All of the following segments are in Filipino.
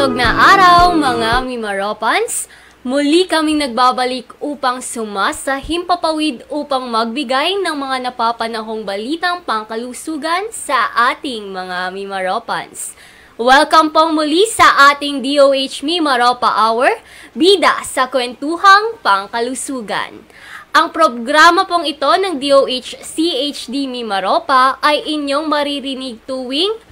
malusog na araw mga Mimaropans! Muli kaming nagbabalik upang sumasa himpapawid upang magbigay ng mga napapanahong balitang pangkalusugan sa ating mga Mimaropans. Welcome pong muli sa ating DOH Mimaropa Hour, bida sa kwentuhang pangkalusugan. Ang programa pong ito ng DOH CHD Mimaropa ay inyong maririnig tuwing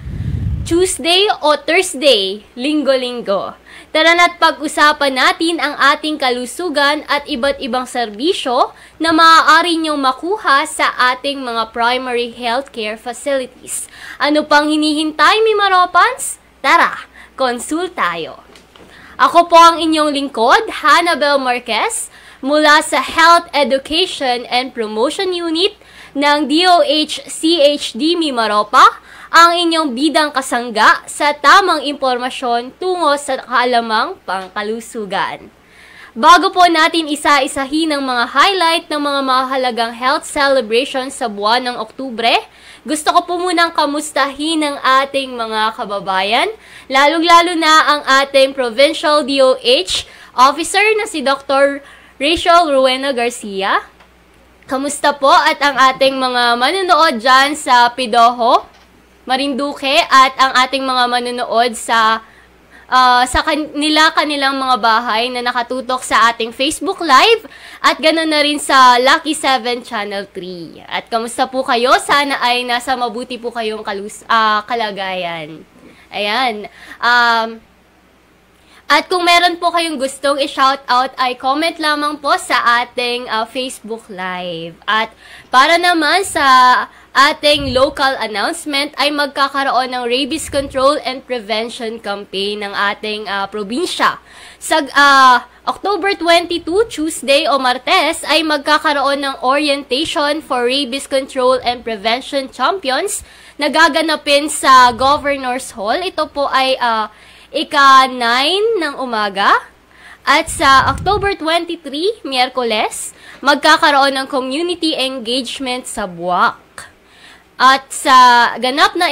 Tuesday o Thursday, linggo-linggo. Tara na't pag-usapan natin ang ating kalusugan at iba't ibang serbisyo na maaari niyong makuha sa ating mga primary healthcare facilities. Ano pang hinihintay, Mimaropans? Tara, konsul tayo. Ako po ang inyong lingkod, Hannabel Marquez, mula sa Health Education and Promotion Unit ng DOH CHD Mimaropa, ang inyong bidang kasangga sa tamang impormasyon tungo sa kaalamang pangkalusugan. Bago po natin isa-isahin ang mga highlight ng mga mahalagang health celebration sa buwan ng Oktubre, gusto ko po munang kamustahin ang ating mga kababayan, lalong-lalo na ang ating Provincial DOH Officer na si Dr. Rachel Rowena Garcia. Kamusta po at ang ating mga manonood dyan sa Pidoho, Marinduque at ang ating mga manonood sa kanilang mga bahay na nakatutok sa ating Facebook Live at ganoon na rin sa Lucky 7 Channel 3. At kamusta po kayo? Sana ay nasa mabuti po kayong kalagayan. Ayan. At kung meron po kayong gustong i-shoutout ay comment lamang po sa ating Facebook Live. At para naman sa ating local announcement ay magkakaroon ng Rabies Control and Prevention Campaign ng ating probinsya. Sa October 22, Tuesday o Martes ay magkakaroon ng Orientation for Rabies Control and Prevention Champions na gaganapin sa Governor's Hall. Ito po ay ika-9 ng umaga. At sa October 23, Miyerkules, magkakaroon ng Community Engagement sa Buwak. At sa ganap na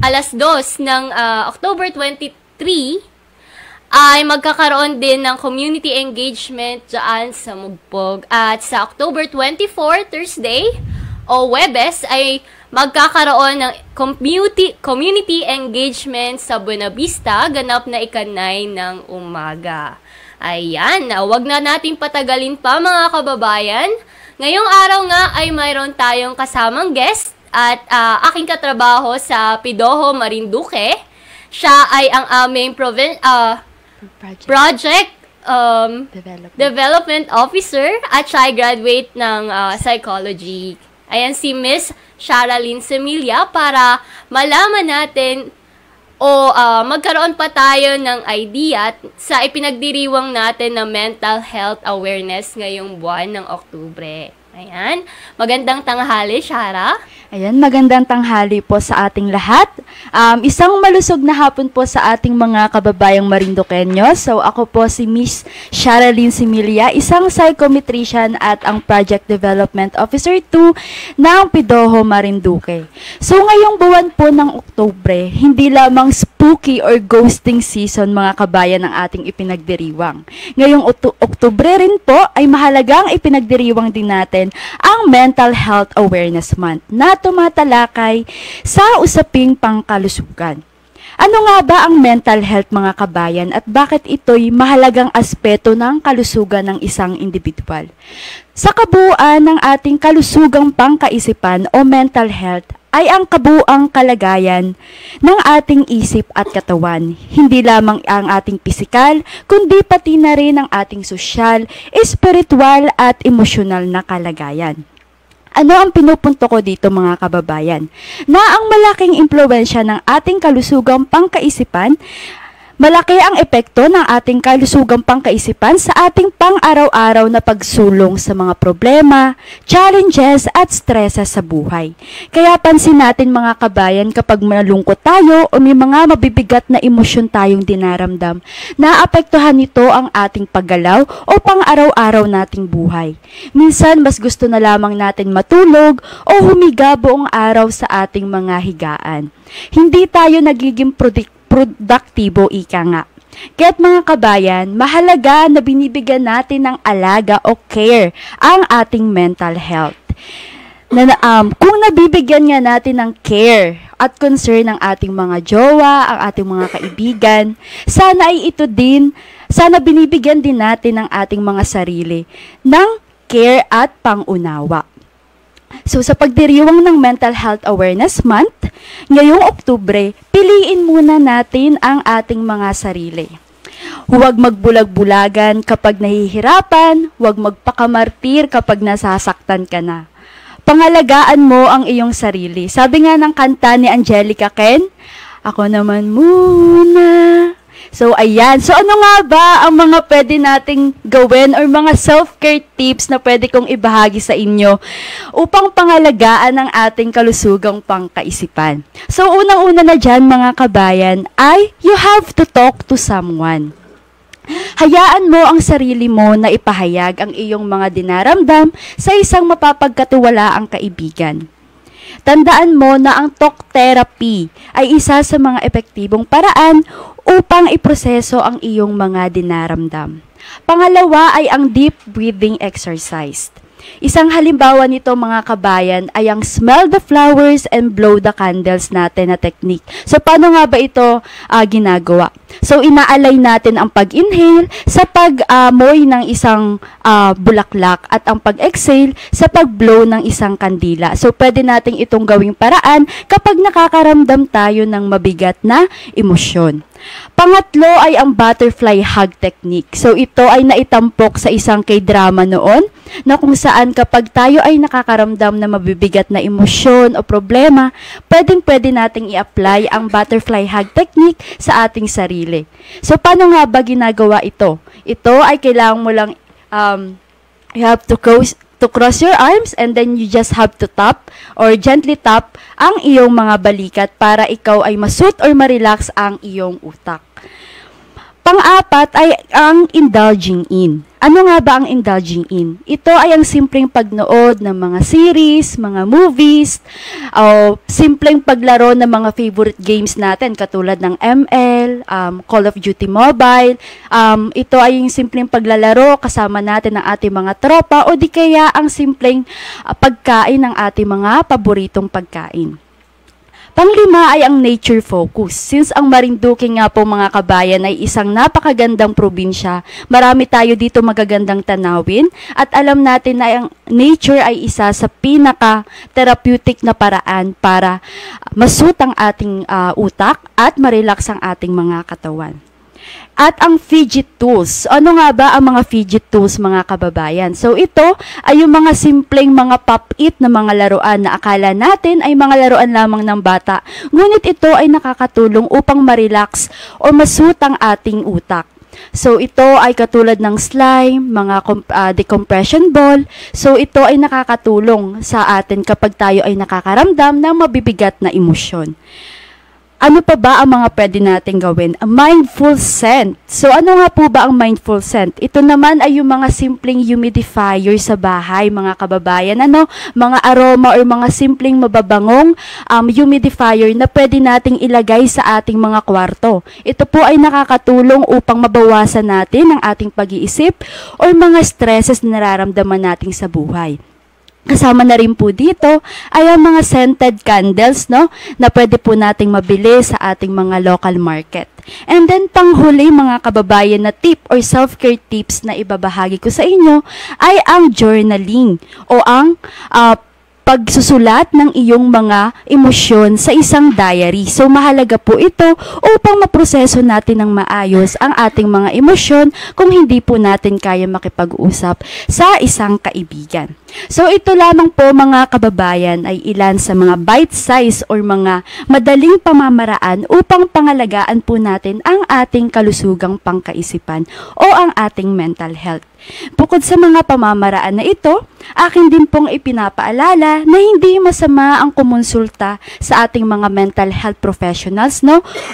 alas 2 ng October 23, ay magkakaroon din ng Community Engagement dyan sa Mugpog. At sa October 24, Thursday o Webes, ay magkakaroon ng community engagement sa Buena Vista, ganap na ika-9 ng umaga. Ayan, wag na nating patagalin pa mga kababayan. Ngayong araw nga ay mayroon tayong kasamang guest at aking katrabaho sa Pidoho, Marinduque. Siya ay ang aming project development officer at siya ay graduate ng psychology. Ayan si Miss Sharalyn Semilia para malaman natin o magkaroon pa tayo ng idea sa ipinagdiriwang natin na mental health awareness ngayong buwan ng Oktubre. Ayan. Magandang tanghali, Shara. Ayan, magandang tanghali po sa ating lahat. Isang malusog na hapon po sa ating mga kababayang Marinduqueño. So, ako po si Miss Sharalyn Semilia, isang psychometrician at ang Project Development Officer 2 ng Pidoho, Marinduque. So, ngayong buwan po ng Oktubre, hindi lamang spooky or ghosting season mga kabayan ang ating ipinagdiriwang. Ngayong Oktubre rin po ay mahalagang ipinagdiriwang din natin ang Mental Health Awareness Month na tumatalakay sa usaping pangkalusugan. Ano nga ba ang mental health mga kabayan at bakit ito'y mahalagang aspeto ng kalusugan ng isang individual? Sa kabuuan ng ating kalusugang pangkaisipan o mental health ay ang kabuuang kalagayan ng ating isip at katawan. Hindi lamang ang ating pisikal, kundi pati na rin ang ating sosyal, espiritual at emosyonal na kalagayan. Ano ang pinupunto ko dito mga kababayan? Na ang malaking impluwensya ng ating kalusugang pangkaisipan, malaki ang epekto ng ating kalusugang pangkaisipan sa ating pang-araw-araw na pagsulong sa mga problema, challenges at stresses sa buhay. Kaya pansin natin mga kabayan kapag malungkot tayo o may mga mabibigat na emosyon tayong dinaramdam, naapektuhan nito ang ating paggalaw o pang-araw-araw nating buhay. Minsan mas gusto na lamang natin matulog o humiga buong araw sa ating mga higaan. Hindi tayo nagiging produktibo, ika nga. Kaya't mga kabayan, mahalaga na binibigyan natin ng alaga o care ang ating mental health. Kung nabibigyan nga natin ng care at concern ng ating mga jowa, ang ating mga kaibigan, sana binibigyan din natin ng ating mga sarili ng care at pangunawa. So sa pagdiriwang ng Mental Health Awareness Month, ngayong Oktubre, piliin muna natin ang ating mga sarili. Huwag magbulag-bulagan kapag nahihirapan, huwag magpakamartir kapag nasasaktan ka na. Pangalagaan mo ang iyong sarili. Sabi nga ng kanta ni Angelica Ken, ako naman muna. So, ayan. So, ano nga ba ang mga pwede nating gawin or mga self-care tips na pwede kong ibahagi sa inyo upang pangalagaan ang ating kalusugang pangkaisipan? So, unang-una na dyan, mga kabayan, ay you have to talk to someone. Hayaan mo ang sarili mo na ipahayag ang iyong mga dinaramdam sa isang mapapagkatiwalaang kaibigan. Tandaan mo na ang talk therapy ay isa sa mga epektibong paraan upang iproseso ang iyong mga dinaramdam. Pangalawa ay ang deep breathing exercise. Isang halimbawa nito, mga kabayan, ay ang smell the flowers and blow the candles natin na technique. So, paano nga ba ito ginagawa? So, inaalay natin ang pag-inhale sa pag-amoy ng isang bulaklak at ang pag-exhale sa pag-blow ng isang kandila. So, pwede natin itong gawing paraan kapag nakakaramdam tayo ng mabigat na emosyon. Pangatlo ay ang butterfly hug technique. So, ito ay naitampok sa isang K-drama noon na kung saan kapag tayo ay nakakaramdam na mabibigat na emosyon o problema, pwede nating i-apply ang butterfly hug technique sa ating sarili. So, paano nga ba ginagawa ito? Ito ay kailangan mo lang, you have to cross your arms and then you just have to tap or gently tap ang iyong mga balikat para ikaw ay masut or ma-relax ang iyong utak. Pang-apat ay ang indulging in. Ano nga ba ang indulging in? Ito ay ang simpleng pagnood ng mga series, mga movies, o simpleng paglaro ng mga favorite games natin katulad ng ML, Call of Duty Mobile. Ito ay yung simpleng paglalaro kasama natin ng ating mga tropa o di kaya ang simpleng pagkain ng ating mga paboritong pagkain. Panglima ay ang nature focus. Since ang Marinduque nga po, mga kabayan, ay isang napakagandang probinsya, marami tayo dito magagandang tanawin at alam natin na ang nature ay isa sa pinaka-therapeutic na paraan para masut ang ating utak at ma-relax ang ating mga katawan. At ang fidget tools. Ano nga ba ang mga fidget tools, mga kababayan? So ito ay yung mga simpleng mga pop-it na mga laruan na akala natin ay mga laruan lamang ng bata. Ngunit ito ay nakakatulong upang ma-relax o masut ang ating utak. So ito ay katulad ng slime, mga decompression ball. So ito ay nakakatulong sa atin kapag tayo ay nakakaramdam ng mabibigat na emosyon. Ano pa ba ang mga pwede natin gawin? A mindful scent. So, ano nga po ba ang mindful scent? Ito naman ay yung mga simpleng humidifier sa bahay, mga kababayan. Mga aroma or mga simpleng mababangong humidifier na pwede nating ilagay sa ating mga kwarto. Ito po ay nakakatulong upang mabawasan natin ang ating pag-iisip or mga stresses na nararamdaman natin sa buhay. Kasama na rin po dito ay ang mga scented candles, na pwede po nating mabili sa ating mga local market. And then, panghuli, mga kababayan, na tip or self-care tips na ibabahagi ko sa inyo ay ang journaling o ang pagsusulat ng iyong mga emosyon sa isang diary. So, mahalaga po ito upang maproseso natin ng maayos ang ating mga emosyon kung hindi po natin kaya makipag-usap sa isang kaibigan. So, ito lamang po, mga kababayan, ay ilan sa mga bite-size or mga madaling pamamaraan upang pangalagaan po natin ang ating kalusugang pangkaisipan o ang ating mental health. Bukod sa mga pamamaraan na ito, akin din pong ipinapaalala na hindi masama ang kumonsulta sa ating mga mental health professionals,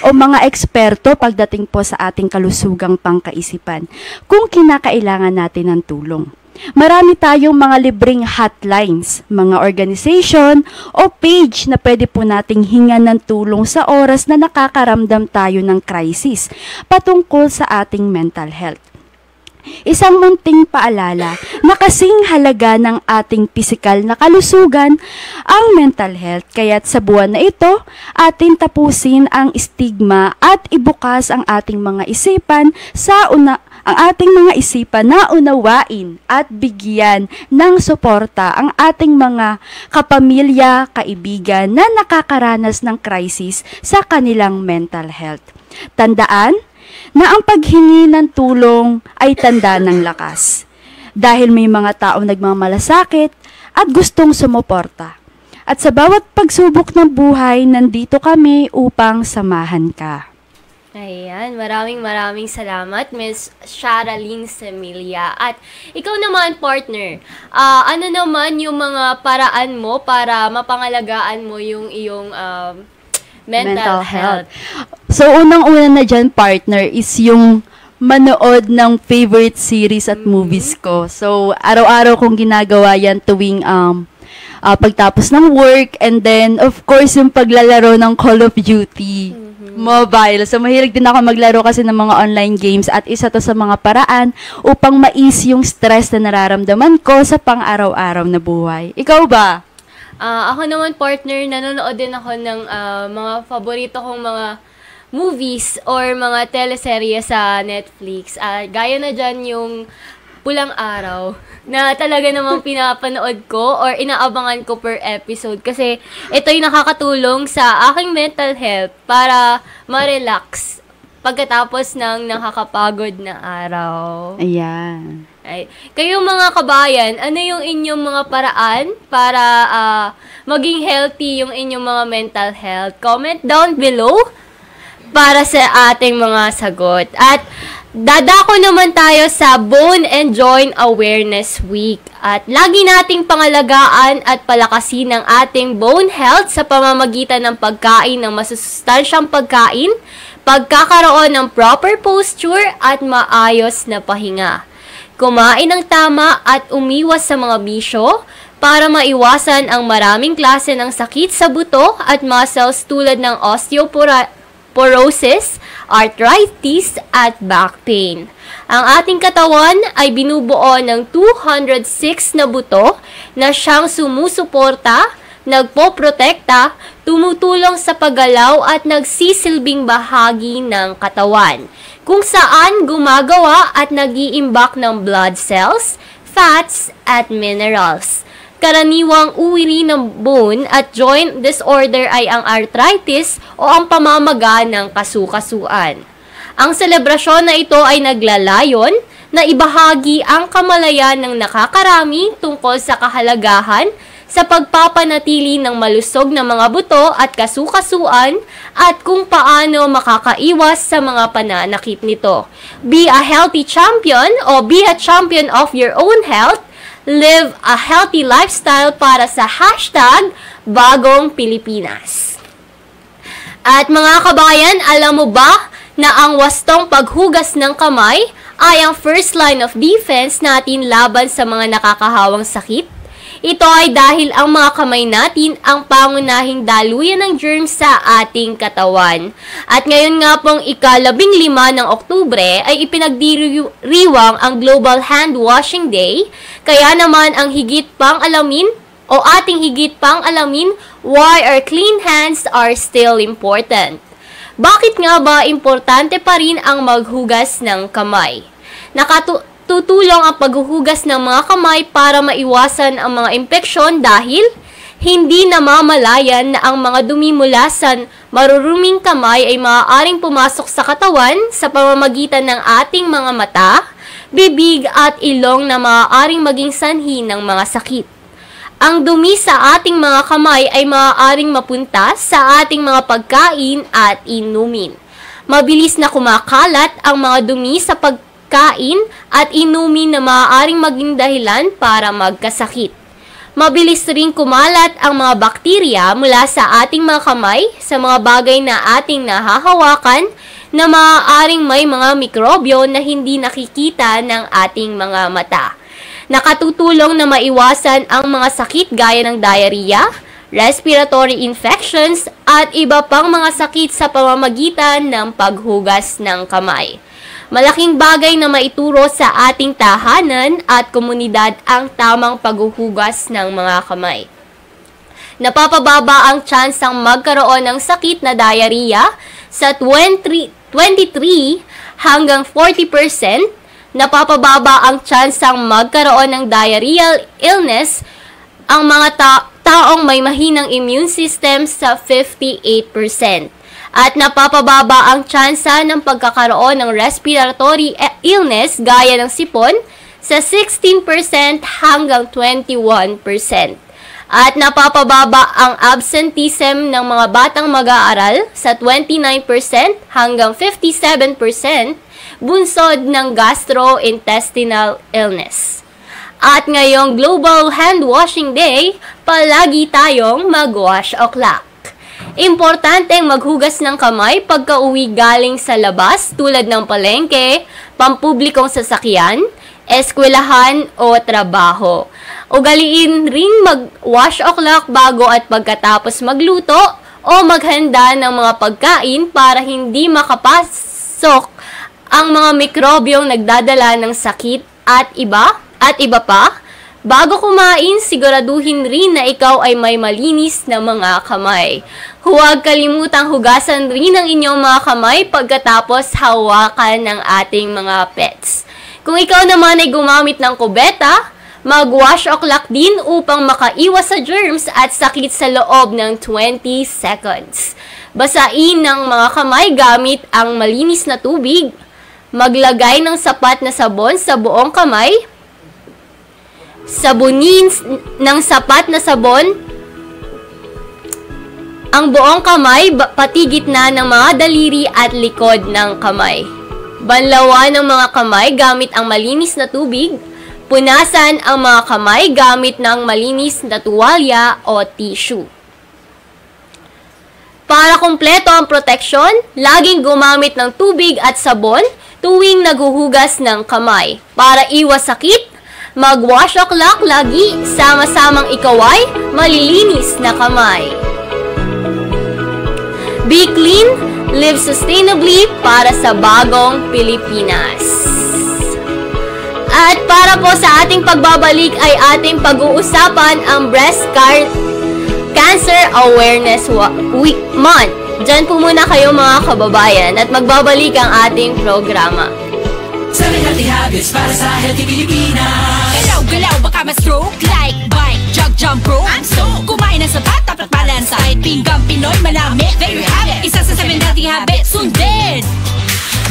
o mga eksperto pagdating po sa ating kalusugang pangkaisipan kung kinakailangan natin ng tulong. marami tayong mga libreng hotlines, mga organization o page na pwede po nating hingan ng tulong sa oras na nakakaramdam tayo ng crisis patungkol sa ating mental health. Isang munting paalala na kasing halaga ng ating pisikal na kalusugan ang mental health. Kaya't sa buwan na ito, atin tapusin ang stigma at ibukas ang ating mga isipan na unawain at bigyan ng suporta ang ating mga kapamilya, kaibigan na nakakaranas ng crisis sa kanilang mental health. Tandaan na ang paghingi ng tulong ay tanda ng lakas. Dahil may mga taong nagmamalasakit at gustong sumuporta. At sa bawat pagsubok ng buhay, nandito kami upang samahan ka. Ayan, maraming salamat, Ms. Sharaline Semilia. At ikaw naman, partner, ano naman yung mga paraan mo para mapangalagaan mo yung iyong mental health? So, unang-una na dyan, partner, is yung manood ng favorite series at movies ko. So, araw-araw kong ginagawa yan tuwing pagtapos ng work, and then, of course, yung paglalaro ng Call of Duty mobile. So, mahilig din ako maglaro kasi ng mga online games at isa to sa mga paraan upang ma-ease yung stress na nararamdaman ko sa pang-araw-araw na buhay. Ikaw ba? Ako naman, partner, nanonood din ako ng mga paborito kong mga movies or mga teleserye sa Netflix. Gaya na dyan yung Pulang Araw na talaga namang pinapanood ko or inaabangan ko per episode kasi ito'y nakakatulong sa aking mental health para ma-relax pagkatapos ng nakakapagod na araw. Ayan. Ay, kayong mga kabayan, ano yung inyong mga paraan para maging healthy yung inyong mga mental health? Comment down below para sa ating mga sagot. At dadako naman tayo sa Bone and Joint Awareness Week. At lagi nating pangalagaan at palakasin ang ating bone health sa pamamagitan ng pagkain ng masustansyang pagkain, pagkakaroon ng proper posture at maayos na pahinga. Kumain ng tama at umiwas sa mga bisyo para maiwasan ang maraming klase ng sakit sa buto at muscles tulad ng osteoporosis, arthritis, at back pain. Ang ating katawan ay binubuo ng 206 na buto na siyang sumusuporta, nagpoprotekta, tumutulong sa paggalaw at nagsisilbing bahagi ng katawan, kung saan gumagawa at nag-iimbak ng blood cells, fats, at minerals. Karaniwang uri ng bone at joint disorder ay ang arthritis o ang pamamaga ng kasukasuan. Ang selebrasyon na ito ay naglalayon na ibahagi ang kamalayan ng nakakarami tungkol sa kahalagahan sa pagpapanatili ng malusog na mga buto at kasukasuan at kung paano makakaiwas sa mga pananakit nito. Be a healthy champion o be a champion of your own health. Live a healthy lifestyle para sa #Bagong Pilipinas. At mga kabayan, alam mo ba na ang wastong paghugas ng kamay ay ang first line of defense natin laban sa mga nakakahawang sakit? Ito ay dahil ang mga kamay natin ang pangunahing daluyan ng germs sa ating katawan. At ngayon nga pong ika-15 ng Oktubre ay ipinagdiriwang ang Global Hand Washing Day. Kaya naman ang higit pang alamin why our clean hands are still important. Bakit nga ba importante pa rin ang maghugas ng kamay? Tutulong ang paghuhugas ng mga kamay para maiwasan ang mga impeksyon dahil hindi namamalayan na ang mga dumi mula sa maruruming kamay ay maaaring pumasok sa katawan sa pamamagitan ng ating mga mata, bibig at ilong na maaaring maging sanhi ng mga sakit. Ang dumi sa ating mga kamay ay maaaring mapunta sa ating mga pagkain at inumin. Mabilis na kumakalat ang mga dumi sa pagkain at inumin na maaaring maging dahilan para magkasakit. Mabilis ring kumalat ang mga bakterya mula sa ating mga kamay sa mga bagay na ating nahahawakan na maaaring may mga mikrobyo na hindi nakikita ng ating mga mata. Nakatutulong na maiwasan ang mga sakit gaya ng diarrhea, respiratory infections, at iba pang mga sakit sa pamamagitan ng paghugas ng kamay. Malaking bagay na maituro sa ating tahanan at komunidad ang tamang paghuhugas ng mga kamay. Napapababa ang tsansang magkaroon ng sakit na diarrhea sa 23 hanggang 40%, napapababa ang tsansang magkaroon ng diarrheal illness ang mga taong may mahinang immune system sa 58%. At napapababa ang tsansa ng pagkakaroon ng respiratory illness gaya ng sipon sa 16% hanggang 21%. At napapababa ang absenteeism ng mga batang mag-aaral sa 29% hanggang 57% bunsod ng gastrointestinal illness. At ngayong Global Hand Washing Day, palagi tayong mag-wash o'clock. Importanteng maghugas ng kamay pagka-uwi galing sa labas tulad ng palengke, pampublikong sasakyan, eskwelahan o trabaho. Ugaliin ring mag-wash o'clock bago at pagkatapos magluto o maghanda ng mga pagkain para hindi makapasok ang mga mikrobyong nagdadala ng sakit at iba pa. Bago kumain, siguraduhin rin na ikaw ay may malinis na mga kamay. Huwag kalimutang hugasan rin ang inyong mga kamay pagkatapos hawakan ng ating mga pets. Kung ikaw naman ay gumamit ng kubeta, mag-wash o'clock din upang makaiwas sa germs at sakit sa loob ng 20 seconds. Basain ng mga kamay gamit ang malinis na tubig. Maglagay ng sapat na sabon sa buong kamay. Sabunin ng sapat na sabon ang buong kamay, pati gitna ng mga daliri at likod ng kamay. Banlawan ng mga kamay gamit ang malinis na tubig. Punasan ang mga kamay gamit ng malinis na tuwalya o tissue. Para kumpleto ang proteksyon, laging gumamit ng tubig at sabon tuwing naghuhugas ng kamay. Para iwas sakit, mag-wash o'clock lagi, sama-samang ikaw ay malilinis na kamay. Be clean, live sustainably para sa bagong Pilipinas. At para po sa ating pagbabalik ay ating pag-uusapan ang Breast Cancer Awareness Month. Diyan po muna kayo mga kababayan at magbabalik ang ating programa. 7 healthy habits para sa healthy Pilipinas. Galaw-galaw baka ma-stroke. Like, bike, jog, jump, rope. I'm so kumain ng sapat, dapat balance. Kahit pinggang Pinoy, malami. There you have it. Isa sa 7 healthy habits. Sundin!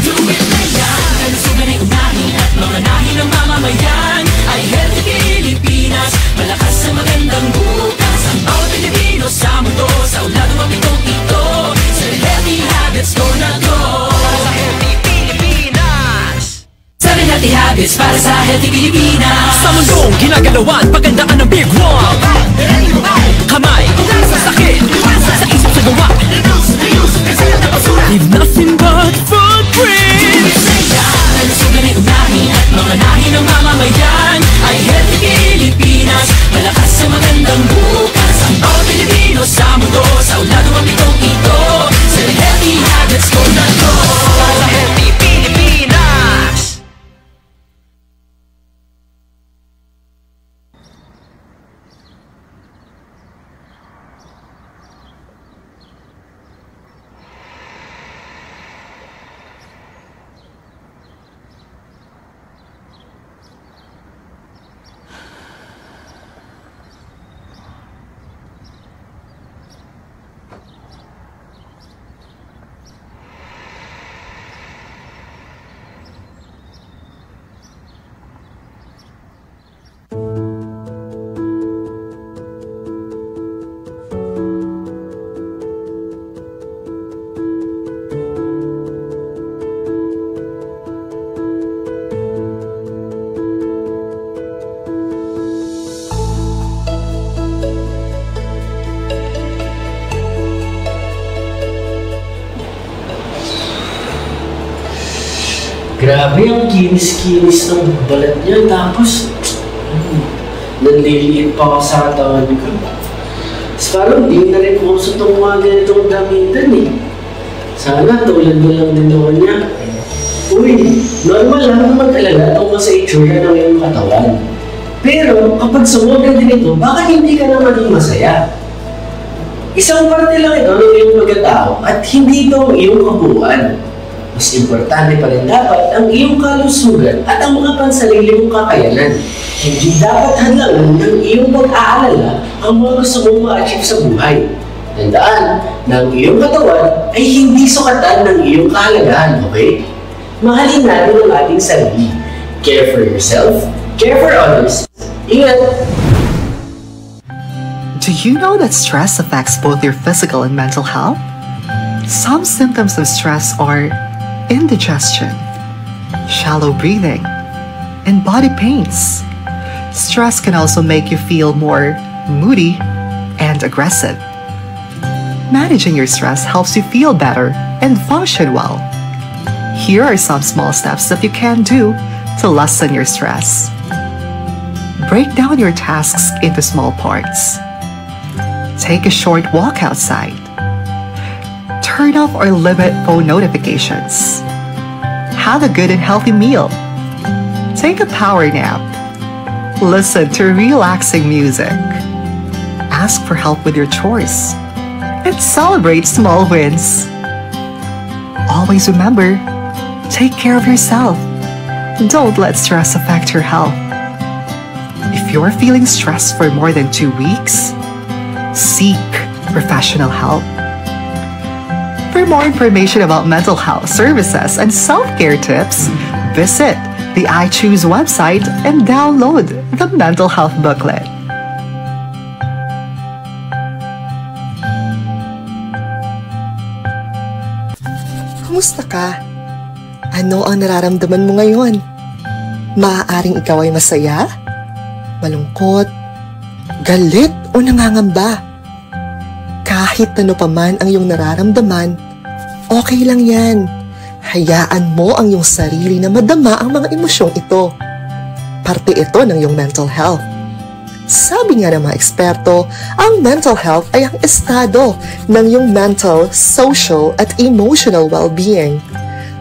Do it na yan. Kalusugan ay unahin at mamanahin ng mamamayan. Ay healthy Pilipinas. Malakas sa magandang bukas. Ang bawat Pilipino sa mundo. Sa ulado ang pitong ito. Sa healthy habits, go na go. Sa healthy Pilipinas. 7 healthy habits para sa healthy Pilipinas. Sa mundong ginagalawan, pagandaan ng big one. Kamay, sa sakit, sa isip sa gawa. Leave nothing but footprints. Kalusugan ay unahin at mamanahin ng mamamayan. Ay healthy Pilipinas, malakas sa magandang bukas. Ang bawat Pilipino sa mundo, sa ulado ang pitong ito. Sa healthy habits, go na go. Sa healthy Pilipinas. Grabe ang kinis-kinis ng balat niya, tapos nanliliit pa ako sa katawan ko. Tapos parang di na rin uso itong mga ganitong gamitan eh. Sana tulad mo lang din naman niya. Uy, normal lang na mag-alala tungkol sa itsura ng iyong katawan. Pero kapag sumobra din ito, baka hindi ka na maging masaya. Isang parte lang ito ng iyong pagkatao at hindi ito ang iyong kabuuan. Mas importante pa rin dapat ang iyong kalusugan at ang mga pansarili mong kakayanan. Hindi dapat hadlangan ng iyong pag-aalala ang mga gusto mong ma-achieve sa buhay. Tandaan na ang iyong katawan ay hindi sukatan ng iyong kahalagahan, okay? Mahalin natin ang ating sarili. Care for yourself, care for others. Ingat! Do you know that stress affects both your physical and mental health? Some symptoms of stress are indigestion, shallow breathing, and body pains. Stress can also make you feel more moody and aggressive. Managing your stress helps you feel better and function well. Here are some small steps that you can do to lessen your stress. Break down your tasks into small parts. Take a short walk outside. Turn off or limit phone notifications. Have a good and healthy meal. Take a power nap. Listen to relaxing music. Ask for help with your chores. And celebrate small wins. Always remember, take care of yourself. Don't let stress affect your health. If you're feeling stressed for more than 2 weeks, seek professional help. For more information about mental health services and self-care tips, visit the I Choose website and download the mental health booklet. Kumusta ka? Ano ang nararamdaman mo ngayon? Maaaring ikaw ay masaya, malungkot, galit o nangangamba. Kahit ano pa man ang iyong nararamdaman, okay lang yan. Hayaan mo ang iyong sarili na madama ang mga emosyong ito. Parte ito ng iyong mental health. Sabi nga ng mga eksperto, ang mental health ay ang estado ng iyong mental, social at emotional well-being.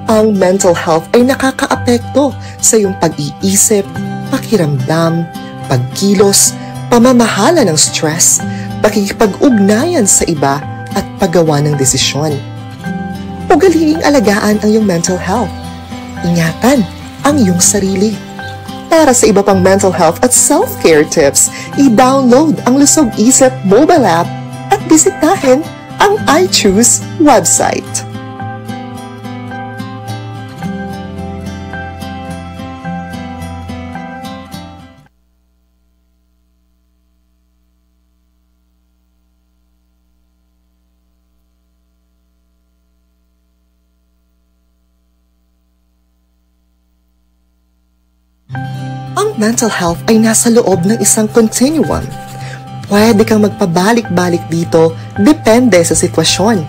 Ang mental health ay nakakaapekto sa iyong pag-iisip, pakiramdam, pagkilos, pamamahala ng stress, pakikipag-ugnayan sa iba at paggawa ng desisyon. Ugaliing alagaan ang iyong mental health. Ingatan ang iyong sarili. Para sa iba pang mental health at self-care tips, i-download ang Lusog Isip mobile app at bisitahin ang I Choose website. Mental health ay nasa loob ng isang continuum. Pwede kang magpabalik-balik dito depende sa sitwasyon.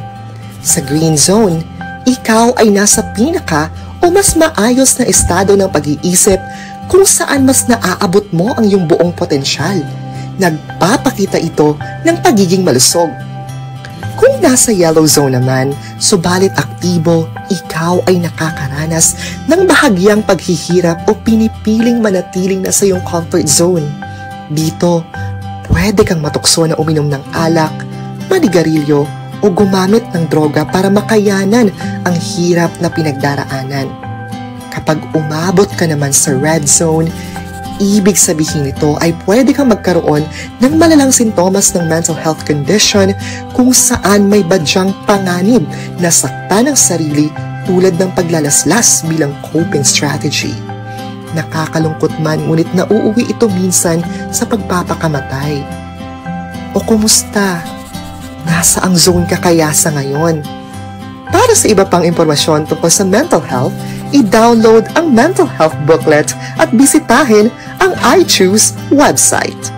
Sa green zone, ikaw ay nasa pinaka o mas maayos na estado ng pag-iisip kung saan mas naaabot mo ang iyong buong potensyal. Nagpapakita ito ng pagiging malusog. Kung nasa yellow zone naman, subalit aktibo, ikaw ay nakakaranas ng bahagyang paghihirap o pinipiling manatiling na sa iyong comfort zone. Dito, pwede kang matukso na uminom ng alak, manigarilyo o gumamit ng droga para makayanan ang hirap na pinagdaraanan. Kapag umabot ka naman sa red zone, ibig sabihin nito ay pwede kang magkaroon ng malalang sintomas ng mental health condition kung saan may badyang panganib na sakta ng sarili tulad ng paglalaslas bilang coping strategy. Nakakalungkot man ngunit nauuwi ito minsan sa pagpapakamatay. O kumusta? Nasa ang zone ka kaya sa ngayon? Para sa iba pang impormasyon tungkol sa mental health, i-download ang mental health booklet at bisitahin ang I Choose website.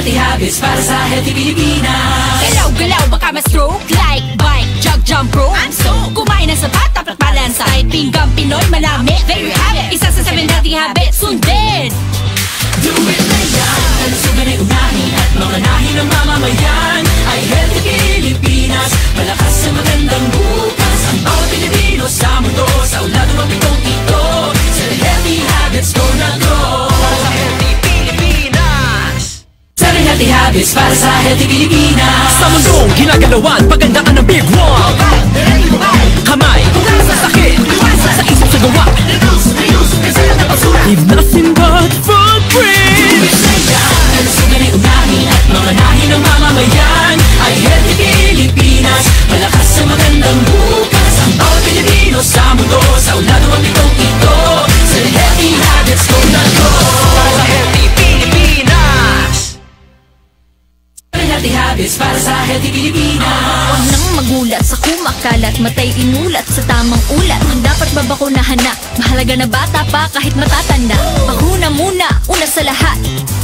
Healthy habits para sa healthy Pilipinas. Galaw-galaw baka ma-stroke, like, bike, jog, jump, rope. I'm so kumain ng sapat, dapat balance, kahit pinggang Pinoy malami. There you have it, isa sa 7 healthy habits, sundin. Do it na yan, kalusugan ay unahin at mga nahin ng mamamayan ay healthy Pilipinas, malakas sa magandang bukas. Ang bawat Pilipino sa mundo, sa ulado ng pitong ito, sa healthy habits go na go. Para sa healthy Pilipinas, 7 healthy habits para sa healthy Pilipinas. Sa mundong ginagalawan, pagandaan ng big one. Kamay, sa sakit, sa isip sa gawa. Leave nothing but footprints. Kalusugan ay unahin at mga nahin ng mamamayan ay healthy Pilipinas, malakas sa magandang bukas. Ang bawat Pilipino sa mundo, sa ulado ng pitong ito, sa healthy habits go na go. Para sa healthy Pilipinas. Healthy habits para sa healthy Pilipinas. Huwag nang magulat sa kumakalat, matay inulat sa tamang ulat. Dapat babakunahan na, mahalaga na bata pa kahit matatanda. Bakuna muna, una sa lahat.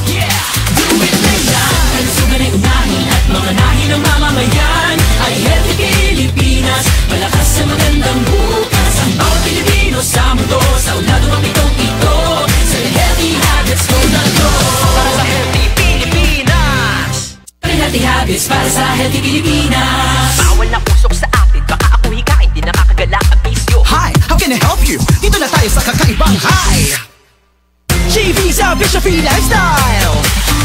Yeah! Do it na yan! Kalusugan ay unahin at mga nahin ng mamamayan ay healthy Pilipinas, malakas sa magandang bukas. Ang bawat Pilipino sa mundo, sa ulado ng pitong ito, sa healthy habits go na go. Para sa healthy Pilipinas. Healthy habits para sa healthy Pilipinas. Bawal na usok sa atin, baka ako hikain, di nakakagala ang bisyo. Hi, how can I help you? Dito na tayo sa kakaibang high. JV sa Bishop Free Lifestyle.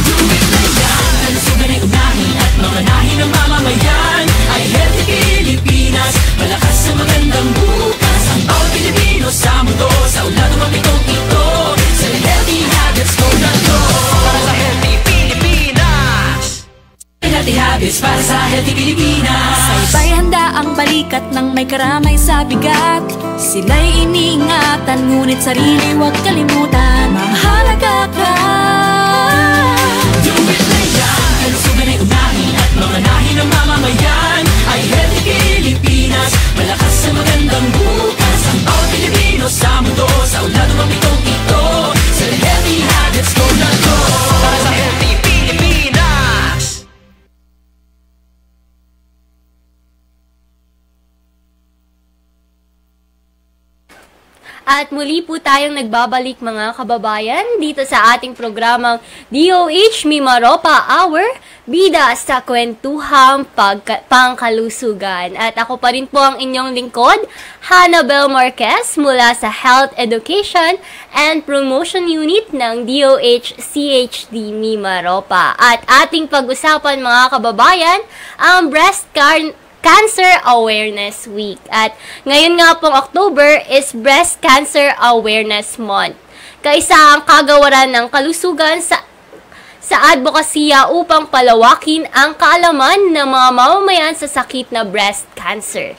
Do it na yan! Kalusugan ay unahin at mga nahin ng mamamayan ay healthy Pilipinas, malakas sa magandang bukas. Ang bawat Pilipino sa mundo, sa ulado ng pitong ito, sa healthy habits go na go. Para sa healthy Pilipinas. Healthy habits para sa healthy Pilipinas. Sabay handa ang balikat ng may karamay sa bigat. Sila'y iniingatan, ngunit sarili huwag kalimutan. Mahalaga ka. Do it na yan! Kalusugan ay unahin at mga nahin ng mamamayan ay healthy Pilipinas, malakas sa magandang bukas. Ang bawat Pilipino sa mundo, sa ulado ng pitong ito, sa healthy habits go na go. Para sa healthy Pilipinas. At muli po tayong nagbabalik mga kababayan dito sa ating programang DOH Mimaropa Hour, bida sa kwentuhang pangkalusugan. At ako pa rin po ang inyong lingkod, Hannabel Marquez mula sa Health Education and Promotion Unit ng DOH CHD Mimaropa. At ating pag-usapan mga kababayan, ang breast Cancer Awareness Week. At ngayon nga pong October is Breast Cancer Awareness Month. Kaisa ang kagawaran ng kalusugan sa advokasya upang palawakin ang kaalaman ng mga mamamayan sa sakit na breast cancer.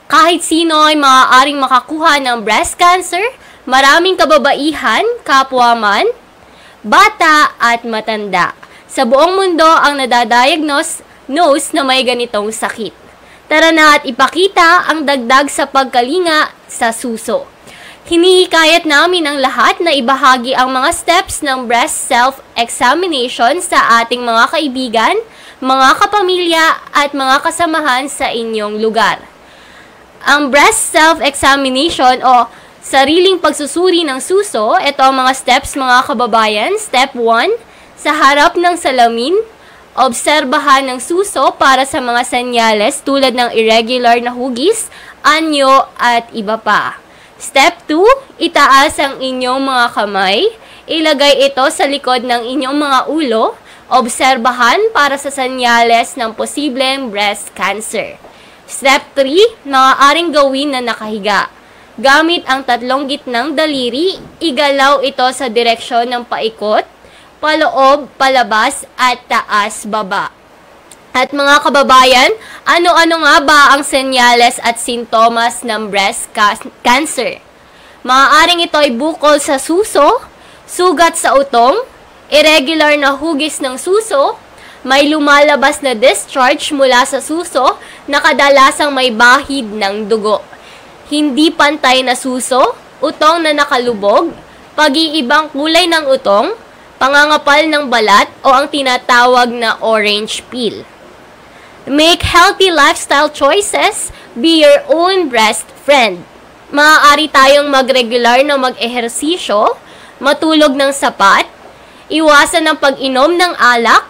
Kahit sino ay maaaring makakuha ng breast cancer, maraming kababaihan, kapwa man, bata at matanda sa buong mundo ang nadadiagnose na may ganitong sakit. Tara na at ipakita ang dagdag sa pagkalinga sa suso. Hinihikayat namin ang lahat na ibahagi ang mga steps ng breast self-examination sa ating mga kaibigan, mga kapamilya at mga kasamahan sa inyong lugar. Ang breast self-examination o sariling pagsusuri ng suso, ito ang mga steps mga kababayan. Step 1, sa harap ng salamin, obserbahan ng suso para sa mga senyales tulad ng irregular na hugis, anyo at iba pa. Step 2, itaas ang inyong mga kamay. Ilagay ito sa likod ng inyong mga ulo. Obserbahan para sa senyales ng posibleng breast cancer. Step 3, maaaring gawin na nakahiga. Gamit ang 3 gitnang daliri, igalaw ito sa direksyon ng paikot, paloob, palabas, at taas-baba. At mga kababayan, ano-ano nga ba ang senyales at sintomas ng breast cancer? Maaaring ito ay bukol sa suso, sugat sa utong, irregular na hugis ng suso, may lumalabas na discharge mula sa suso na kadalasang may bahid ng dugo, hindi pantay na suso, utong na nakalubog, pag-iibang kulay ng utong, pangangapal ng balat o ang tinatawag na orange peel. Make healthy lifestyle choices, be your own best friend. Maaari tayong magregular na mag-ehersisyo, matulog ng sapat, iwasan ang pag-inom ng alak,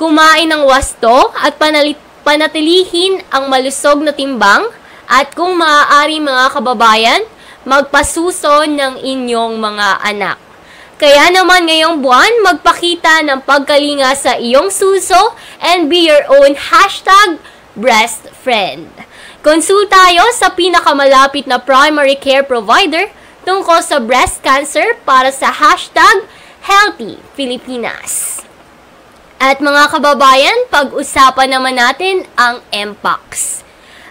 kumain ng wasto at panatilihin ang malusog na timbang, at kung maaari mga kababayan, magpasuso ng inyong mga anak. Kaya naman ngayong buwan, magpakita ng pagkalinga sa iyong suso and be your own #breastfriend. Konsulta tayo sa pinakamalapit na primary care provider tungkol sa breast cancer para sa #HealthyPilipinas. At mga kababayan, pag-usapan naman natin ang Mpox.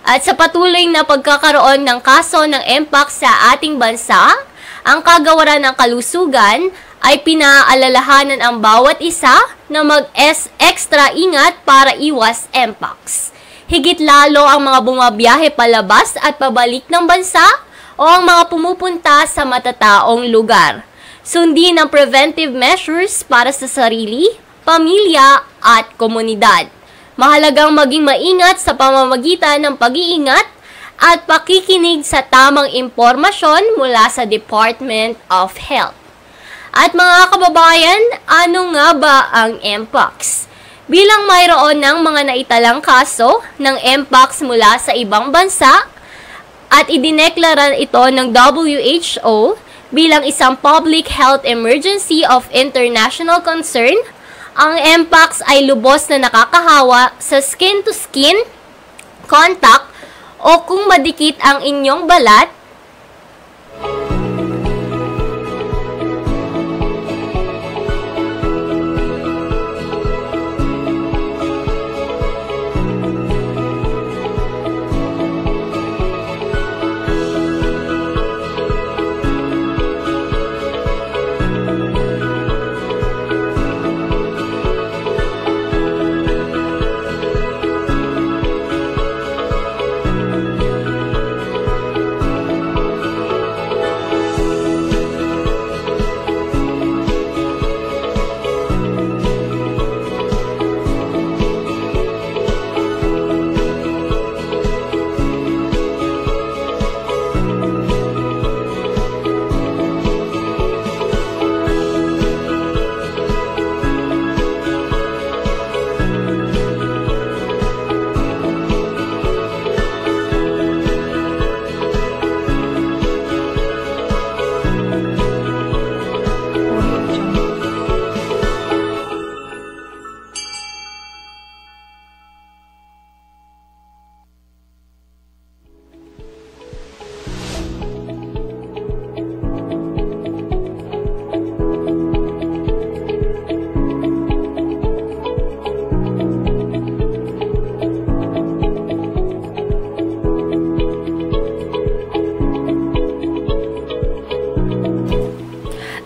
At sa patuloy na pagkakaroon ng kaso ng Mpox sa ating bansa, ang Kagawaran ng Kalusugan ay pinaalalahanan ang bawat isa na mag-extra ingat para iwas Mpox. Higit lalo ang mga bumabiyahe palabas at pabalik ng bansa o ang mga pumupunta sa matataong lugar. Sundin ang preventive measures para sa sarili, pamilya at komunidad. Mahalagang maging maingat sa pamamagitan ng pag-iingat at pakikinig sa tamang impormasyon mula sa Department of Health. At mga kababayan, ano nga ba ang Mpox? Bilang mayroon ng mga naitalang kaso ng Mpox mula sa ibang bansa at idineklara ito ng WHO bilang isang public health emergency of international concern, ang Mpox ay lubos na nakakahawa sa skin-to-skin contact o kung madikit ang inyong balat,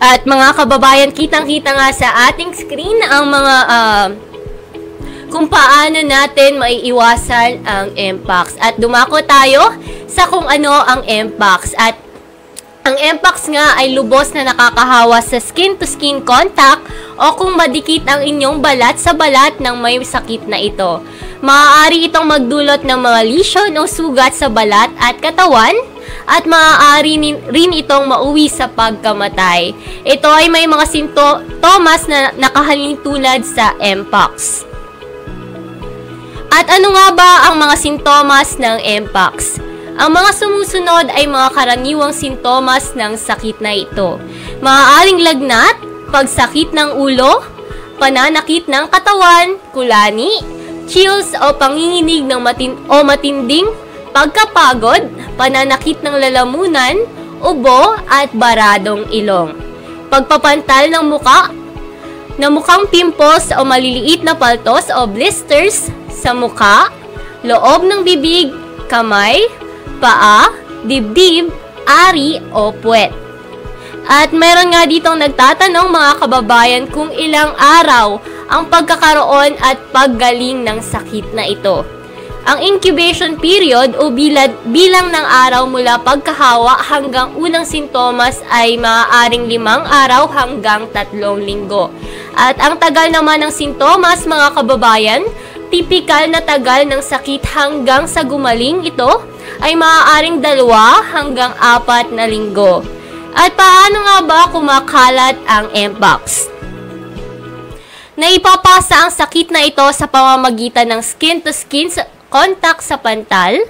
at mga kababayan, kitang-kita nga sa ating screen ang mga kung paano natin maiiwasan ang Mpox. At dumako tayo sa kung ano ang Mpox. At ang Mpox nga ay lubos na nakakahawa sa skin-to-skin contact o kung madikit ang inyong balat sa balat ng may sakit na ito. Maaari itong magdulot ng mga lesion o sugat sa balat at katawan, at maaari rin itong mauwi sa pagkamatay. Ito ay may mga sintomas na nakahalin tulad sa Mpox. At ano nga ba ang mga sintomas ng Mpox? Ang mga sumusunod ay mga karaniwang sintomas ng sakit na ito. Maaaring lagnat, pagsakit ng ulo, pananakit ng katawan, kulani, chills o panginginig ng matinding pagkapagod, pananakit ng lalamunan, ubo at baradong ilong. Pagpapantal ng muka, na mukhang pimples o maliliit na paltos o blisters sa muka, loob ng bibig, kamay, paa, dibdib, ari o puwet. At meron nga ditong nagtatanong mga kababayan kung ilang araw ang pagkakaroon at paggaling ng sakit na ito. Ang incubation period o bilang ng araw mula pagkahawa hanggang unang sintomas ay maaaring 5 araw hanggang 3 linggo. At ang tagal naman ng sintomas, mga kababayan, tipikal na tagal ng sakit hanggang sa gumaling ito ay maaaring 2 hanggang 4 na linggo. At paano nga ba kumakalat ang Mpox? Naipapasa ang sakit na ito sa pamamagitan ng skin-to-skin contact sa pantal,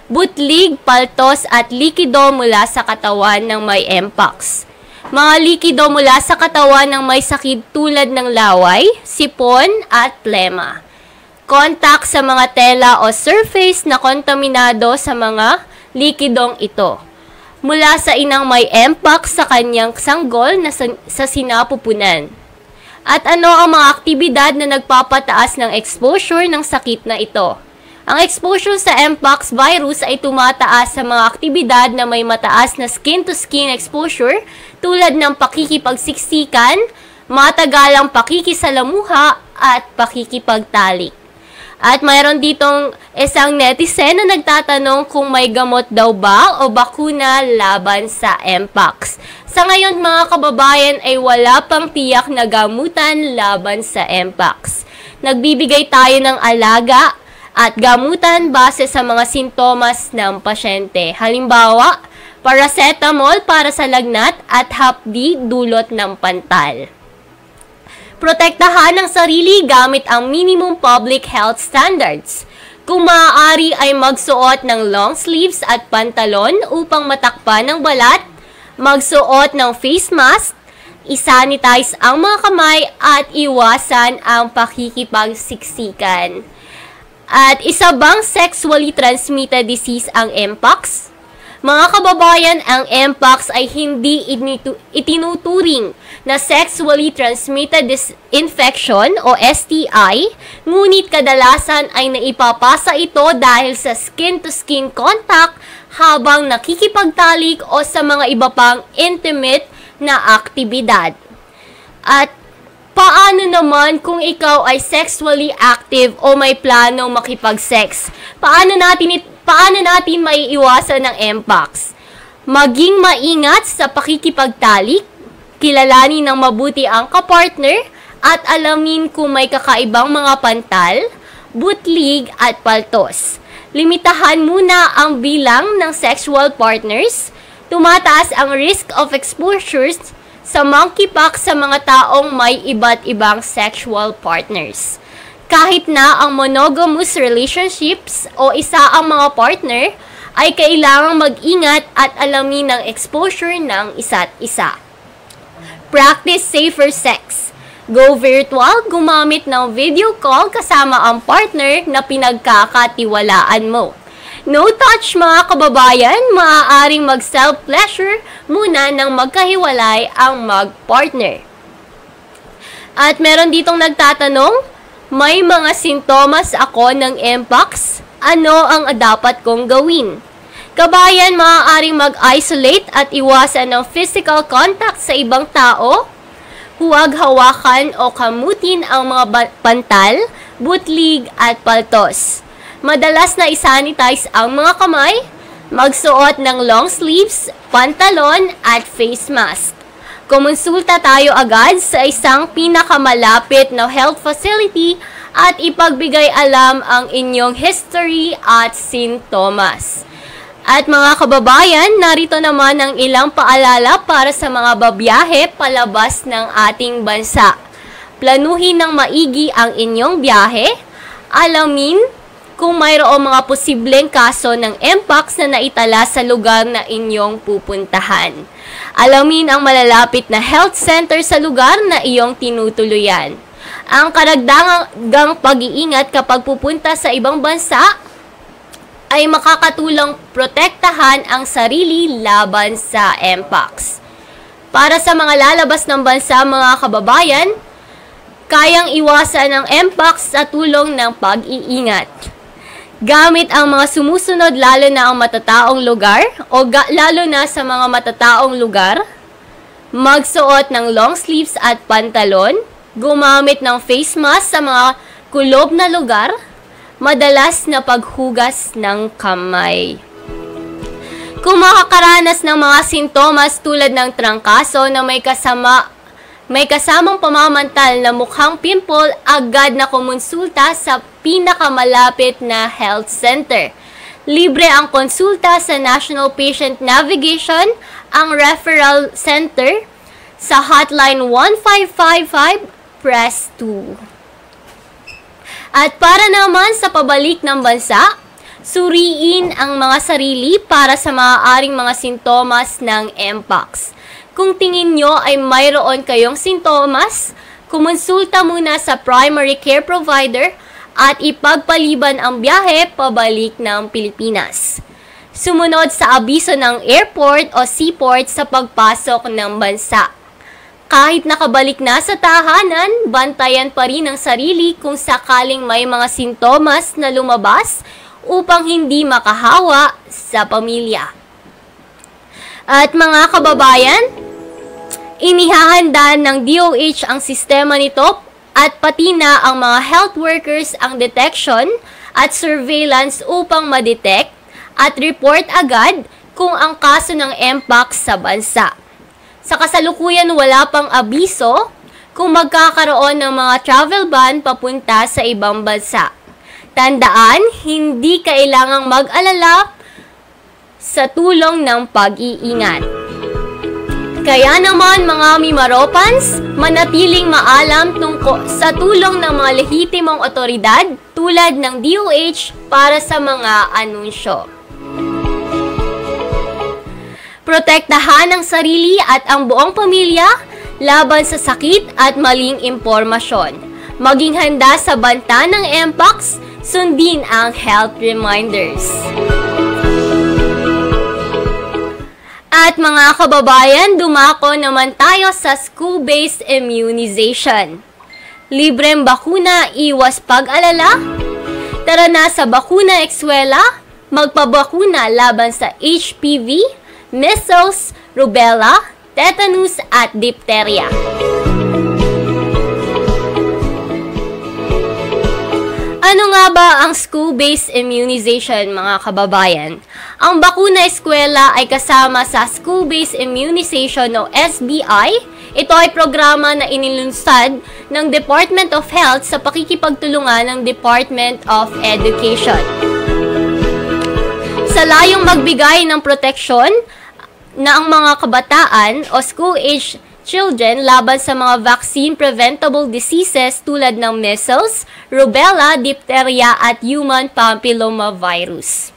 butlig, paltos at likido mula sa katawan ng may Mpox. Mga likido mula sa katawan ng may sakit tulad ng laway, sipon at plema. Contact sa mga tela o surface na kontaminado sa mga likidong ito. Mula sa inang may Mpox sa kanyang sanggol na sa sinapupunan. At ano ang mga aktibidad na nagpapataas ng exposure ng sakit na ito? Ang exposure sa Mpox virus ay tumataas sa mga aktibidad na may mataas na skin-to-skin exposure tulad ng pakikipagsiksikan, matagalang pakikisalamuha at pakikipagtalik. At mayroon ditong isang netizen na nagtatanong kung may gamot daw ba o bakuna laban sa Mpox. Sa ngayon mga kababayan ay wala pang tiyak na gamutan laban sa Mpox. Nagbibigay tayo ng alaga at gamutan base sa mga sintomas ng pasyente. Halimbawa, paracetamol para sa lagnat at hapdi dulot ng pantal. Protektahan ang sarili gamit ang minimum public health standards. Kung maaari ay magsuot ng long sleeves at pantalon upang matakpan ng balat, magsuot ng face mask, isanitize ang mga kamay at iwasan ang pakikipagsiksikan. At isa bang sexually transmitted disease ang Mpox? Mga kababayan, ang Mpox ay hindi itinuturing na sexually transmitted infection o STI, ngunit kadalasan ay naipapasa ito dahil sa skin-to-skin contact habang nakikipagtalik o sa mga iba pang intimate na aktibidad. At paano naman kung ikaw ay sexually active o may planong makipag-sex? Paano natin maiiwasan ng Mpox? Maging maingat sa pakikipagtalik, kilalanin ng mabuti ang kapartner, at alamin kung may kakaibang mga pantal, butlig at paltos. Limitahan muna ang bilang ng sexual partners. Tumataas ang risk of exposures sa monkeypox sa mga taong may iba't ibang sexual partners. Kahit na ang monogamous relationships o isa ang mga partner, ay kailangang mag-ingat at alamin ang exposure ng isa't isa. Practice safer sex. Go virtual, gumamit ng video call kasama ang partner na pinagkakatiwalaan mo. No touch mga kababayan, maaaring mag-self-pleasure muna nang magkahiwalay ang mag-partner. At meron ditong nagtatanong, may mga sintomas ako ng Mpox, ano ang dapat kong gawin? Kabayan, maaaring mag-isolate at iwasan ng physical contact sa ibang tao. Huwag hawakan o kamutin ang mga pantal, butlig at paltos. Madalas na isanitize ang mga kamay, magsuot ng long sleeves, pantalon at face mask. Kumonsulta tayo agad sa isang pinakamalapit na health facility at ipagbigay alam ang inyong history at sintomas. At mga kababayan, narito naman ang ilang paalala para sa mga babiyahe palabas ng ating bansa. Planuhin ng maigi ang inyong biyahe, alamin kung mayroong mga posibleng kaso ng Mpox na naitala sa lugar na inyong pupuntahan. Alamin ang malalapit na health center sa lugar na iyong tinutuluyan. Ang karagdagang pag-iingat kapag pupunta sa ibang bansa ay makakatulong protektahan ang sarili laban sa Mpox. Para sa mga lalabas ng bansa, mga kababayan, kayang iwasan ang Mpox sa tulong ng pag-iingat. Gamit ang mga sumusunod lalo na ang matataong lugar o lalo na sa mga matataong lugar, magsuot ng long sleeves at pantalon, gumamit ng face mask sa mga kulob na lugar, madalas na paghugas ng kamay. Kung makakaranas ng mga sintomas tulad ng trangkaso na may kasamang pamamantal na mukhang pimple, agad na kumonsulta sa pinakamalapit na health center. Libre ang konsulta sa National Patient Navigation, ang referral center, sa hotline 1555, press 2. At para naman sa pabalik ng bansa, suriin ang mga sarili para sa maaaring mga sintomas ng Mpox. Kung tingin nyo ay mayroon kayong sintomas, kumonsulta muna sa primary care provider at ipagpaliban ang biyahe pabalik ng Pilipinas. Sumunod sa abiso ng airport o seaport sa pagpasok ng bansa. Kahit nakabalik na sa tahanan, bantayan pa rin ang sarili kung sakaling may mga sintomas na lumabas upang hindi makahawa sa pamilya. At mga kababayan, inihahanda ng DOH ang sistema nito at pati na ang mga health workers ang detection at surveillance upang ma-detect at report agad kung ang kaso ng Mpox sa bansa. Sa kasalukuyan wala pang abiso kung magkakaroon ng mga travel ban papunta sa ibang bansa. Tandaan, hindi kailangang mag-alala sa tulong ng pag-iingat. Kaya naman mga Mimaropans, manatiling maalam tungkol sa tulong ng mga lehitimong otoridad tulad ng DOH para sa mga anunsyo. Protektahan ang sarili at ang buong pamilya laban sa sakit at maling impormasyon. Maging handa sa banta ng Mpox, sundin ang health reminders. At mga kababayan, dumako naman tayo sa school-based immunization. Libreng bakuna, iwas pag-alala. Tara na sa bakuna eskwela, magpabakuna laban sa HPV, measles, rubella, tetanus at diphtheria. Ano nga ba ang school-based immunization, mga kababayan? Ang bakuna eskwela ay kasama sa School-Based Immunization o SBI. Ito ay programa na inilunsad ng Department of Health sa pakikipagtulungan ng Department of Education. Sa layong magbigay ng proteksyon na ang mga kabataan o school-age children laban sa mga vaccine-preventable diseases tulad ng measles, rubella, diphtheria at human papillomavirus.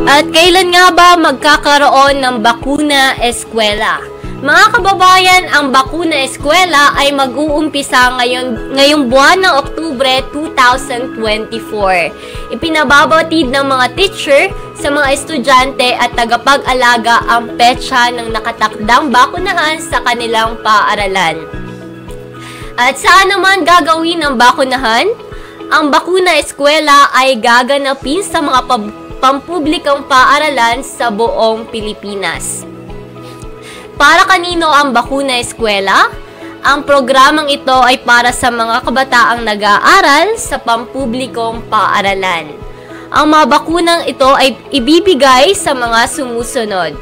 At kailan nga ba magkakaroon ng bakuna eskwela? Mga kababayan, ang bakuna eskwela ay mag-uumpisa ngayong buwan ng Oktubre 2024. Ipinababatid ng mga teacher sa mga estudyante at tagapag-alaga ang petsa ng nakatakdang bakunahan sa kanilang paaralan. At saan naman gagawin ang bakunahan? Ang bakuna eskwela ay gaganapin sa mga pampublikong paaralan sa buong Pilipinas. Para kanino ang bakuna eskwela? Ang programang ito ay para sa mga kabataang nag-aaral sa pampublikong paaralan. Ang mga bakunang ito ay ibibigay sa mga sumusunod.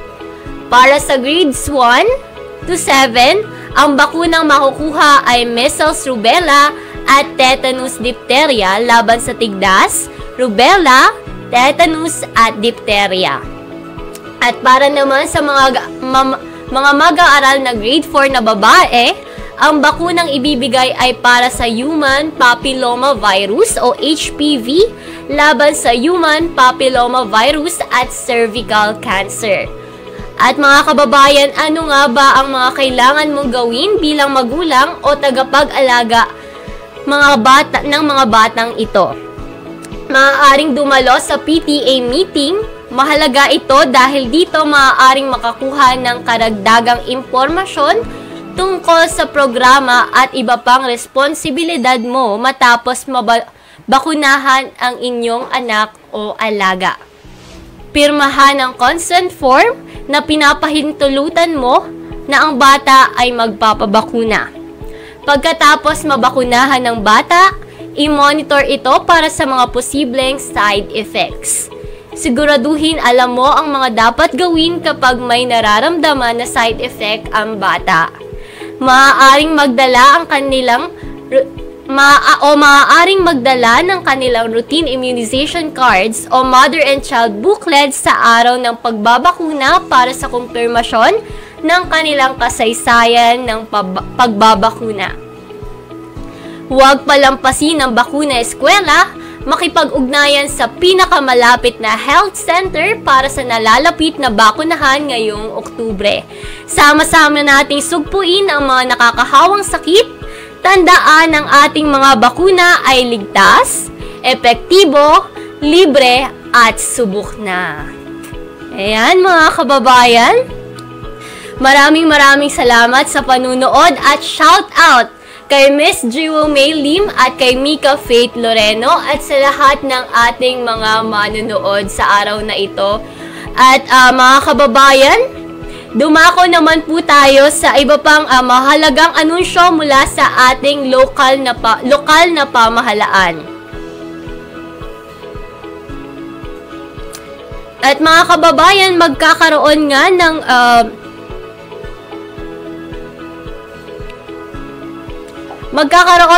Para sa grades 1 to 7, ang bakunang makukuha ay measles, rubella at tetanus diphtheria laban sa tigdas, rubella, tetanus at diphtheria. At para naman sa mga mag-aaral na grade 4 na babae, ang bakunang ibibigay ay para sa human papillomavirus o HPV laban sa human papillomavirus at cervical cancer. At mga kababayan, ano nga ba ang mga kailangan mong gawin bilang magulang o tagapag-alaga ng mga batang ito? Maaaring dumalo sa PTA meeting. Mahalaga ito dahil dito maaaring makakuha ng karagdagang impormasyon tungkol sa programa at iba pang responsibilidad mo matapos bakunahan ang inyong anak o alaga. Pirmahan ang consent form na pinapahintulutan mo na ang bata ay magpapabakuna. Pagkatapos mabakunahan ng bata, i-monitor ito para sa mga posibleng side effects. Siguraduhin alam mo ang mga dapat gawin kapag may nararamdaman na side effect ang bata. Maaaring magdala ng kanilang routine immunization cards o mother and child booklets sa araw ng pagbabakuna para sa kumpirmasyon ng kanilang kasaysayan ng pagbabakuna. Huwag palampasin ang bakuna eskwela, makipag-ugnayan sa pinakamalapit na health center para sa nalalapit na bakunahan ngayong Oktubre. Sama-sama nating sugpuin ang mga nakakahawang sakit. Tandaan ang ating mga bakuna ay ligtas, epektibo, libre at subok na. Ayan mga kababayan, maraming salamat sa panunood at shout out kay Miss Jiwo May Lim at kay Mika Faith Loreno at sa lahat ng ating mga manunood sa araw na ito. At mga kababayan, dumako naman po tayo sa iba pang mahalagang anunsyo mula sa ating lokal na pamahalaan. At mga kababayan, magkakaroon nga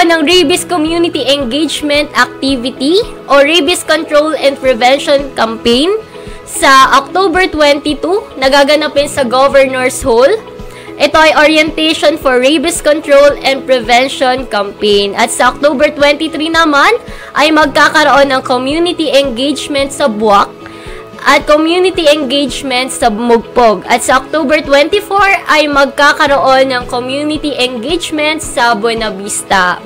ng Rabies Community Engagement Activity o Rabies Control and Prevention Campaign sa October 22, nagaganapin sa Governor's Hall. Ito ay Orientation for Rabies Control and Prevention Campaign. At sa October 23 naman, ay magkakaroon ng community engagement sa Buwak at community engagement sa Mugpog. At sa October 24 ay magkakaroon ng community engagement sa Buena Vista.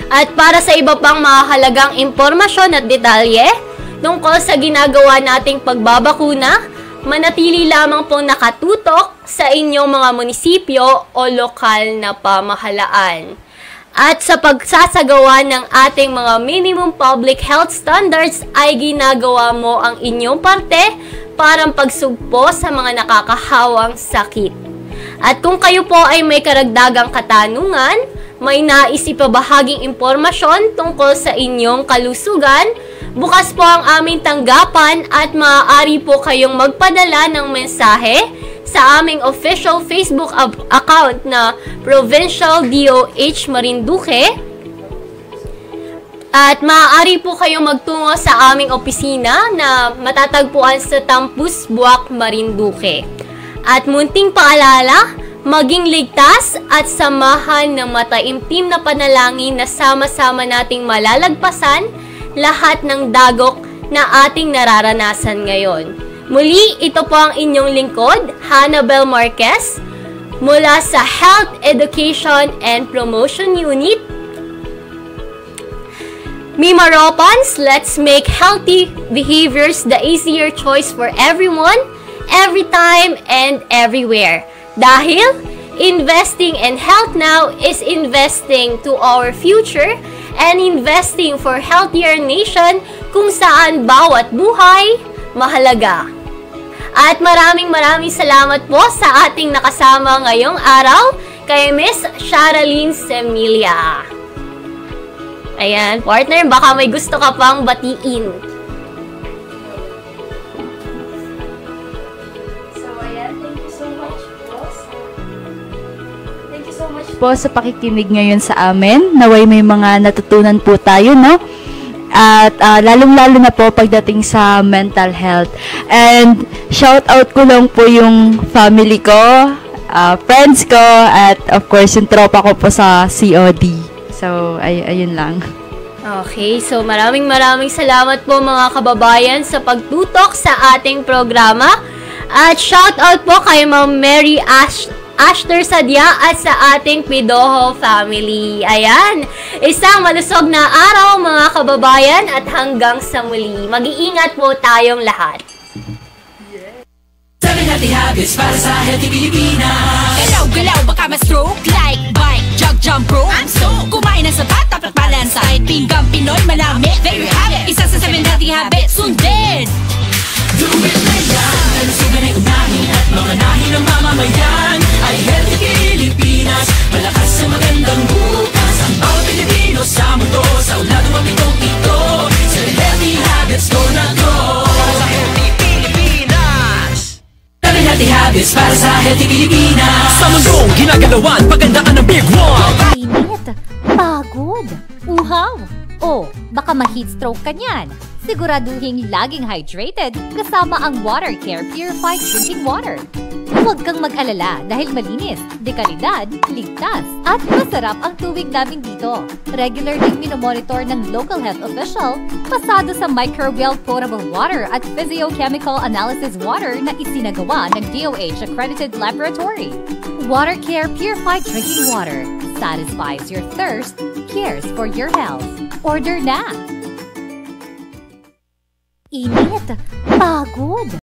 At para sa iba pang mahalagang impormasyon at detalye tungkol sa ginagawa nating pagbabakuna, manatili lamang pong nakatutok sa inyong mga munisipyo o lokal na pamahalaan. At sa pagsasagawa ng ating mga minimum public health standards ay ginagawa mo ang inyong parte para pagsugpo sa mga nakakahawang sakit. At kung kayo po ay may karagdagang katanungan, may nais ipabahaging impormasyon tungkol sa inyong kalusugan, bukas po ang aming tanggapan at maaari po kayong magpadala ng mensahe sa aming official Facebook account na Provincial DOH Marinduque. At maaari po kayong magtungo sa aming opisina na matatagpuan sa Tampus Buwak, Marinduque. At munting paalala, maging ligtas at samahan ng mataimtim na panalangin na sama-sama nating malalagpasan lahat ng dagok na ating nararanasan ngayon. Muli, ito po ang inyong lingkod, Hannabel Marquez, mula sa Health Education and Promotion Unit. Mimaropans, let's make healthy behaviors the easier choice for everyone, every time, and everywhere. Dahil, investing in health now is investing to our future and investing for healthier nation kung saan bawat buhay mahalaga. At maraming salamat po sa ating nakasama ngayong araw kay Miss Sharaline Semilia. Ayan, partner, baka may gusto ka pang batiin. So, ayan, thank you so much po sa pakikinig ngayon sa amin. Naway may mga natutunan po tayo, no? At lalong-lalo na po pagdating sa mental health. And shout out ko lang po yung family ko, friends ko, at of course yung tropa ko po sa COD. So, ayun lang. Okay, so maraming salamat po mga kababayan sa pagtutok sa ating programa. At shoutout po kay Ma'am Mary Ashter Sadia at sa ating Pidoho family. Ayan, isang malusog na araw mga kababayan at hanggang sa muli. Mag-iingat po tayong lahat. 7 Healthy Habits para sa Healthy Pilipinas. Galaw-galaw baka ma-stroke, like, bike, jog, jump, rope. I'm so kumain ng sapat, dapat balance, kahit pinggang Pinoy malami. There you have it, isa sa 7 Healthy Habits, sundin. Do it na yan, kalusugan ay unahin at mamanahin ng mamamayan. Ay Healthy Pilipinas, malakas sa magandang bukas. Ang bawat Pilipino sa mundo, sa ulado mabitong ito. 7 Healthy Habits, go na go. Para sa Healthy Pilipinas. 7 Healthy Habits para sa Healthy Pilipinas. Sa mundong ginagalawan, pagandaan ng Big One. Init, pagod, uhaw, o baka ma-heat stroke ka niyan. Siguraduhing laging hydrated kasama ang Water Care Purified Drinking Water. Huwag kang mag-alala dahil malinis, dekalidad, ligtas, at masarap ang tubig namin dito. Regular din minomonitor ng local health official, pasado sa microbial potable water at physiochemical analysis water na isinagawa ng DOH accredited laboratory. Water Care Purified Drinking Water satisfies your thirst, cares for your health. Order na! Init, pagod,